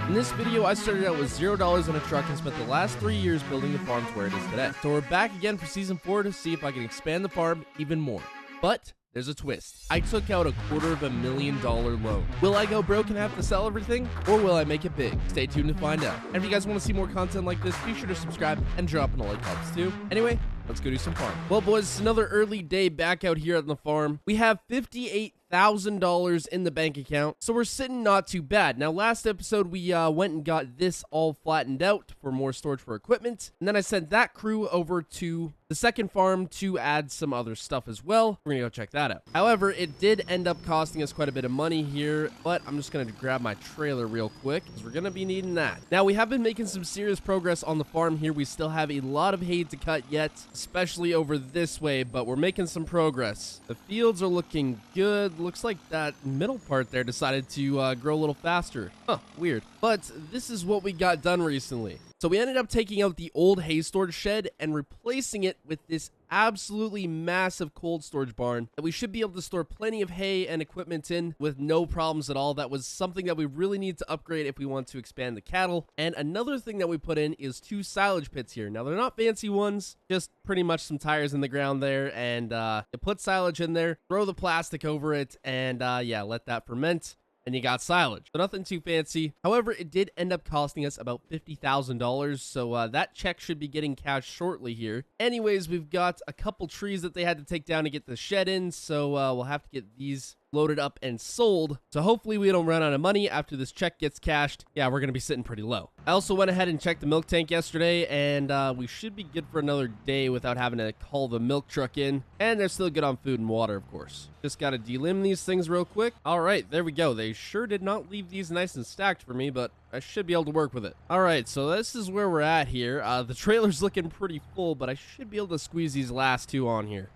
In this video, I started out with $0 in a truck and spent the last 3 years building the farm to where it is today. So we're back again for season 4 to see if I can expand the farm even more. But there's a twist. I took out a $250,000 loan. Will I go broke and have to sell everything? Or will I make it big? Stay tuned to find out. And if you guys want to see more content like this, be sure to subscribe and drop in a like helps too. Anyway, let's go do some farm. Well, boys, it's another early day back out here on the farm. We have $58,000 in the bank account, so we're sitting not too bad. Now, last episode, we went and got this all flattened out for more storage for equipment, and then I sent that crew over to the second farm to add some other stuff as well. We're gonna go check that out. However, it did end up costing us quite a bit of money here, but I'm just gonna grab my trailer real quick because we're gonna be needing that. Now, we have been making some serious progress on the farm here. We still have a lot of hay to cut yet, especially over this way, but we're making some progress. The fields are looking good. Looks like that middle part there decided to grow a little faster. Huh, weird. But this is what we got done recently. So we ended up taking out the old hay storage shed and replacing it with this absolutely massive cold storage barn that we should be able to store plenty of hay and equipment in with no problems at all. That was something that we really need to upgrade if we want to expand the cattle. And another thing that we put in is 2 silage pits here. Now, they're not fancy ones, just pretty much some tires in the ground there, and you put silage in there, throw the plastic over it, and yeah, let that ferment. And you got silage. So nothing too fancy. However, it did end up costing us about $50,000. So that check should be getting cashed shortly here. Anyways, we've got a couple trees that they had to take down to get the shed in. So we'll have to get these loaded up and sold. So hopefully we don't run out of money after this check gets cashed. Yeah, we're going to be sitting pretty low. I also went ahead and checked the milk tank yesterday, and we should be good for another day without having to call the milk truck in. And they're still good on food and water, of course. Just got to delimb these things real quick. All right, there we go. They sure did not leave these nice and stacked for me, but I should be able to work with it. All right, so this is where we're at here. The trailer's looking pretty full, but I should be able to squeeze these last 2 on here.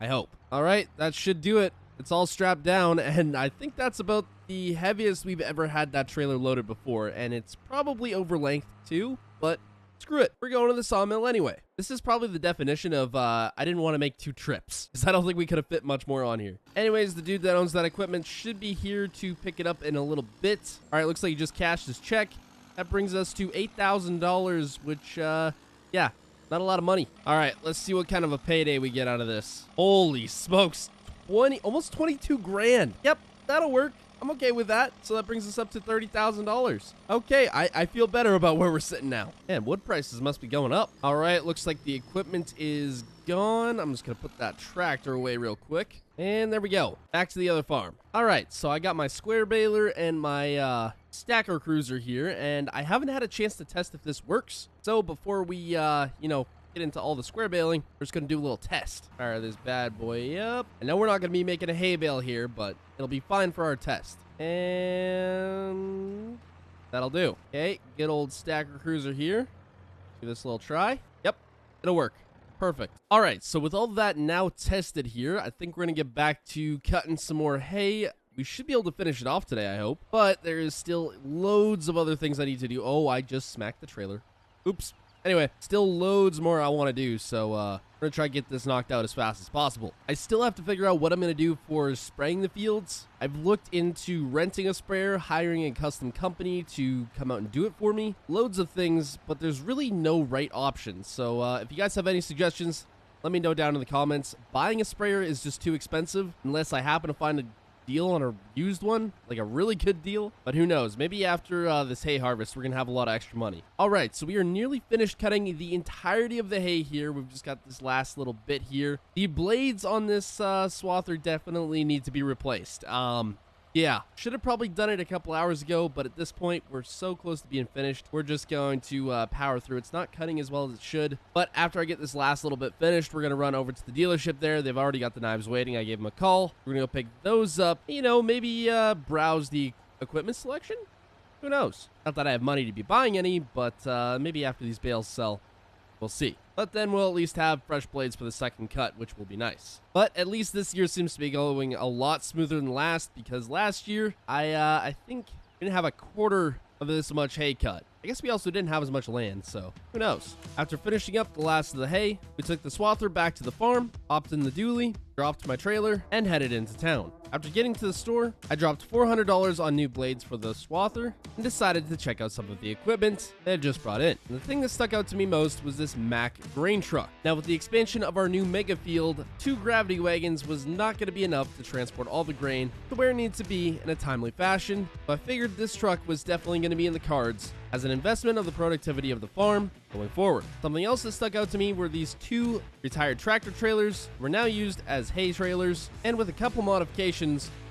I hope. All right, that should do it. It's all strapped down, and I think that's about the heaviest we've ever had that trailer loaded before, and it's probably over length too, but screw it. We're going to the sawmill anyway. This is probably the definition of I didn't want to make 2 trips, because I don't think we could have fit much more on here. Anyways, the dude that owns that equipment should be here to pick it up in a little bit. All right, looks like he just cashed his check. That brings us to $8,000, which, yeah, not a lot of money. All right, let's see what kind of a payday we get out of this. Holy smokes. Almost 22 grand. Yep, that'll work. I'm okay with that. So that brings us up to $30,000. Okay, I feel better about where we're sitting now. Man, wood prices must be going up. All right, looks like the equipment is gone. I'm just gonna put that tractor away real quick. And there we go. Back to the other farm. All right, so I got my square baler and my stacker cruiser here, and I haven't had a chance to test if this works. So before we, you know, get into all the square baling, we're just gonna do a little test. Fire this bad boy up. I know we're not gonna be making a hay bale here, but it'll be fine for our test. And that'll do. Okay, good old stacker cruiser here. Give this a little try. Yep, it'll work. Perfect. All right, so with all that now tested here, I think we're gonna get back to cutting some more hay. We should be able to finish it off today, I hope. But there is still loads of other things I need to do. Oh, I just smacked the trailer. Oops. Anyway, still loads more I want to do, so we're going to try to get this knocked out as fast as possible. I still have to figure out what I'm going to do for spraying the fields. I've looked into renting a sprayer, hiring a custom company to come out and do it for me. Loads of things, but there's really no right option. So if you guys have any suggestions, let me know down in the comments. Buying a sprayer is just too expensive unless I happen to find a deal on a used one, like a really good deal, but who knows, maybe after this hay harvest we're gonna have a lot of extra money. All right, so we are nearly finished cutting the entirety of the hay here. We've just got this last little bit here. The blades on this swather definitely need to be replaced. Yeah, should have probably done it a couple hours ago, but at this point, we're so close to being finished. We're just going to power through. It's not cutting as well as it should, but after I get this last little bit finished, we're going to run over to the dealership there. They've already got the knives waiting. I gave them a call. We're going to go pick those up, you know, maybe browse the equipment selection. Who knows? Not that I have money to be buying any, but maybe after these bales sell, we'll see. But then we'll at least have fresh blades for the second cut, which will be nice. But at least this year seems to be going a lot smoother than last, because last year I think we didn't have a quarter of this much hay cut. I guess we also didn't have as much land, so who knows. After finishing up the last of the hay, we took the swather back to the farm, hopped in the dually, dropped my trailer, and headed into town. After getting to the store, I dropped $400 on new blades for the swather and decided to check out some of the equipment they had just brought in. And the thing that stuck out to me most was this Mack grain truck. Now, with the expansion of our new mega field, 2 gravity wagons was not going to be enough to transport all the grain to where it needs to be in a timely fashion, but I figured this truck was definitely going to be in the cards as an investment of the productivity of the farm going forward. Something else that stuck out to me were these 2 retired tractor trailers, were now used as hay trailers, and with a couple modifications,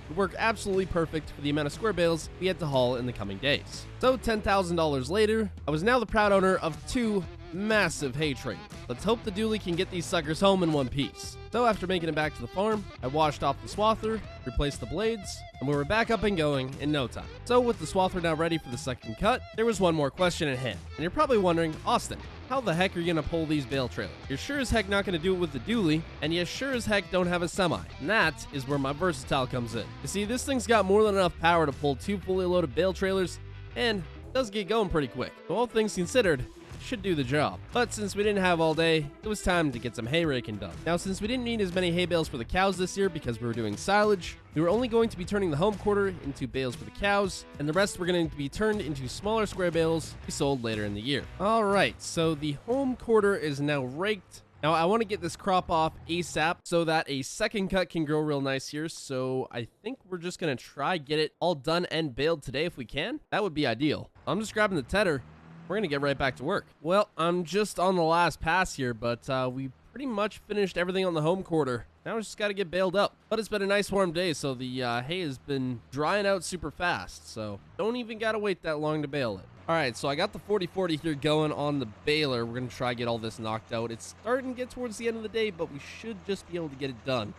would work absolutely perfect for the amount of square bales we had to haul in the coming days. So $10,000 later, I was now the proud owner of 2 massive hay trailers. Let's hope the dually can get these suckers home in one piece. So after making it back to the farm, I washed off the swather, replaced the blades, and we were back up and going in no time. So with the swather now ready for the second cut, there was one more question at hand. And you're probably wondering, Austin, how the heck are you gonna pull these bale trailers? You're sure as heck not gonna do it with the dually, and you sure as heck don't have a semi. And that is where my versatile comes in. You see, this thing's got more than enough power to pull 2 fully loaded bale trailers, and does get going pretty quick. So all things considered, should do the job. But since we didn't have all day, it was time to get some hay raking done. Now, since we didn't need as many hay bales for the cows this year because we were doing silage, we were only going to be turning the home quarter into bales for the cows, and the rest were going to be turned into smaller square bales to be sold later in the year. All right, so the home quarter is now raked. Now, I want to get this crop off ASAP so that a second cut can grow real nice here. So I think we're just going to try get it all done and baled today if we can. That would be ideal. I'm just grabbing the tedder. We're going to get right back to work. Well, I'm just on the last pass here, but we pretty much finished everything on the home quarter. Now we just got to get baled up. But it's been a nice warm day, so the hay has been drying out super fast. So don't even got to wait that long to bale it. All right, so I got the 40/40 here going on the baler. We're going to try get all this knocked out. It's starting to get towards the end of the day, but we should just be able to get it done.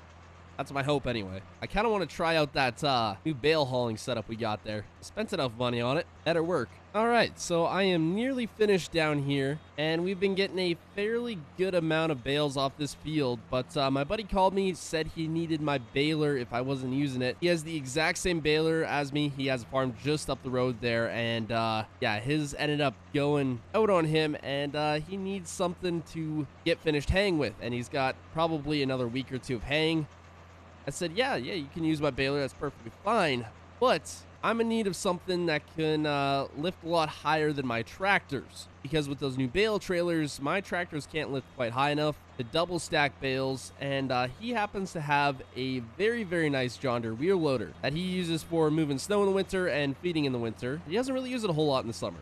That's my hope anyway. I kind of want to try out that new bale hauling setup we got there. Spent enough money on it. Better work. All right, so I am nearly finished down here, and we've been getting a fairly good amount of bales off this field, but my buddy called me, said he needed my baler if I wasn't using it. He has the exact same baler as me. He has a farm just up the road there, and yeah, his ended up going out on him, and he needs something to get finished haying with, and he's got probably another week or 2 of haying. I said, yeah, you can use my baler. That's perfectly fine. But I'm in need of something that can lift a lot higher than my tractors. Because with those new bale trailers, my tractors can't lift quite high enough to double stack bales. And he happens to have a very, very nice John Deere wheel loader that he uses for moving snow in the winter and feeding in the winter. He doesn't really use it a whole lot in the summer,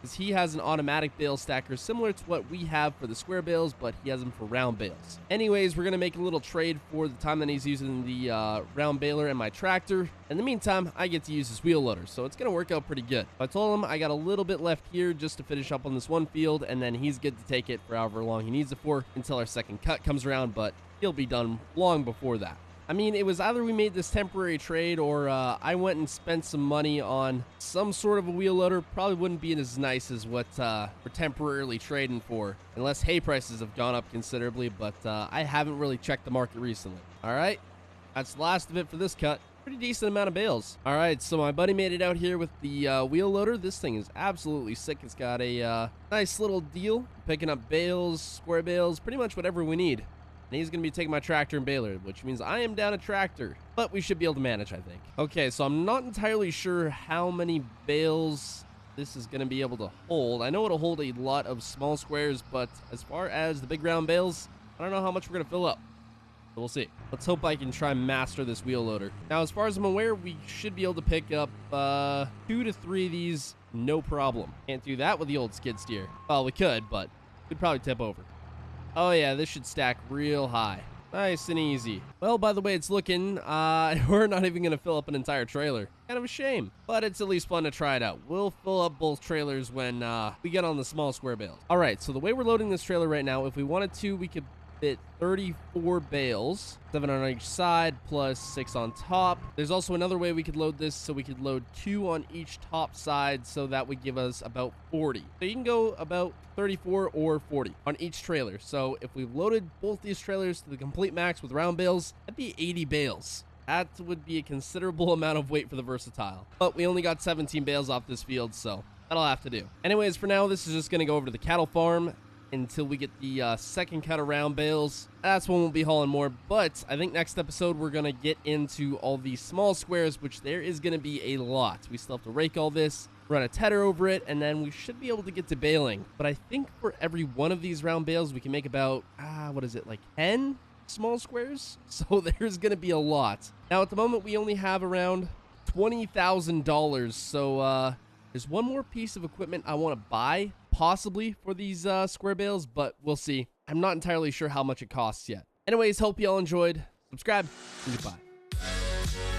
because he has an automatic bale stacker similar to what we have for the square bales, but he has them for round bales. Anyways, we're going to make a little trade for the time that he's using the round baler and my tractor. In the meantime, I get to use his wheel loader, so it's going to work out pretty good. I told him I got a little bit left here just to finish up on this one field, and then he's good to take it for however long he needs it for until our second cut comes around, but he'll be done long before that. I mean, it was either we made this temporary trade or I went and spent some money on some sort of a wheel loader. Probably wouldn't be as nice as what we're temporarily trading for, unless hay prices have gone up considerably, but I haven't really checked the market recently. All right, that's the last of it for this cut. Pretty decent amount of bales. All right, so my buddy made it out here with the wheel loader. This thing is absolutely sick. It's got a nice little deal, picking up bales, square bales, pretty much whatever we need. And he's going to be taking my tractor and baler, which means I am down a tractor. But we should be able to manage, I think. Okay, so I'm not entirely sure how many bales this is going to be able to hold. I know it'll hold a lot of small squares, but as far as the big round bales, I don't know how much we're going to fill up. So we'll see. Let's hope I can try and master this wheel loader. Now, as far as I'm aware, we should be able to pick up 2 to 3 of these, no problem. Can't do that with the old skid steer. Well, we could, but we'd probably tip over. Oh yeah, this should stack real high. Nice and easy. Well, by the way it's looking, we're not even going to fill up an entire trailer. Kind of a shame, but it's at least fun to try it out. We'll fill up both trailers when we get on the small square bales. All right, so the way we're loading this trailer right now, if we wanted to, we could fit 34 bales, 7 on each side plus 6 on top. There's also another way we could load this, so we could load 2 on each top side, so that would give us about 40. So you can go about 34 or 40 on each trailer. So if we loaded both these trailers to the complete max with round bales, that'd be 80 bales. That would be a considerable amount of weight for the versatile. But we only got 17 bales off this field, so that'll have to do. Anyways, for now, this is just going to go over to the cattle farm until we get the second cut of round bales. That's when we'll be hauling more, but I think next episode we're going to get into all these small squares, which there is going to be a lot. We still have to rake all this, run a tedder over it, and then we should be able to get to baling. But I think for every one of these round bales, we can make about, what is it, like 10 small squares? So there's going to be a lot. Now, at the moment, we only have around $20,000, so there's one more piece of equipment I want to buy, possibly for these square bales, but we'll see. I'm not entirely sure how much it costs yet. Anyways, hope you all enjoyed. Subscribe, and goodbye.